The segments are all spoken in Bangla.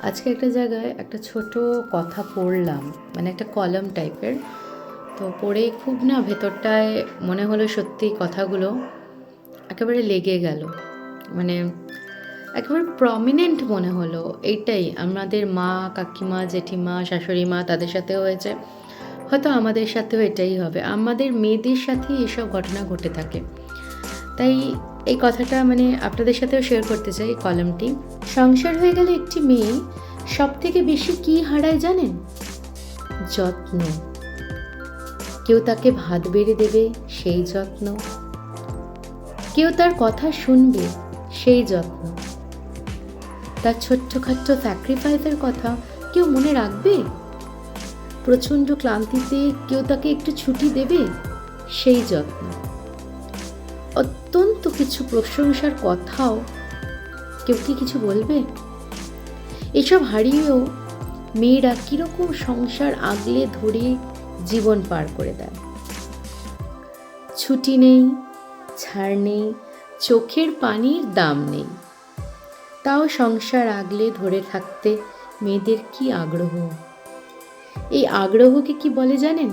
আজকে একটা জায়গায় একটা ছোট কথা পড়লাম, মানে একটা কলাম টাইপের। তো পড়ে খুব না ভেতরটায় মনে হলো সত্যি কথাগুলো একেবারে লেগে গেল, মানে একেবারে প্রমিনেন্ট মনে হলো। এইটাই আমাদের মা, কাকিমা, জেঠিমা, শাশুড়ি মা, তাদের সাথেও হয়েছে, হয়তো আমাদের সাথেও এটাই হবে। আমাদের মেয়েদের সাথেই এসব ঘটনা ঘটে থাকে। তাই এই কথাটা মানে আপনাদের সাথেও শেয়ার করতে চাই। কলামটি: সংসার হয়ে গেলে একটি মেয়ে সব থেকে বেশি কি হারায় জানেন? যত্ন। কেউ তাকে ভাত বেড়ে দেবে, সেই যত্ন। কেউ তার কথা শুনবে, সেই যত্ন। তার ছোট্টখাট্ট স্যাক্রিফাইসের কথা কেউ মনে রাখবে? প্রচণ্ড ক্লান্তিতে কেউ তাকে একটু ছুটি দেবে, সেই যত্ন। অত্যন্ত কিছু প্রশংসার কথাও কেউ কি কিছু বলবে? এসব হারিয়েও মেয়েরা কীরকম সংসার আগলে ধরে জীবন পার করে দেয়। ছুটি নেই, ছাড় নেই, চোখের পানির দাম নেই, তাও সংসার আগলে ধরে থাকতে মেয়েদের কি আগ্রহ। এই আগ্রহকে কি বলে জানেন?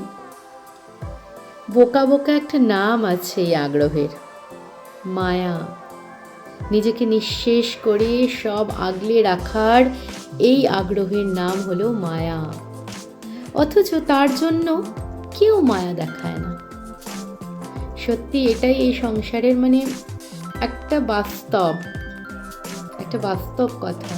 বোকা বোকা একটা নাম আছে এই আগ্রহের, মায়া। নিজেকে নিঃশেষ করে সব আগলে রাখার এই আগ্রহের নাম হলো মায়া। অথচ তার জন্য কেউ মায়া দেখায় না। সত্যি এটাই এই সংসারের মানে একটা বাস্তব কথা।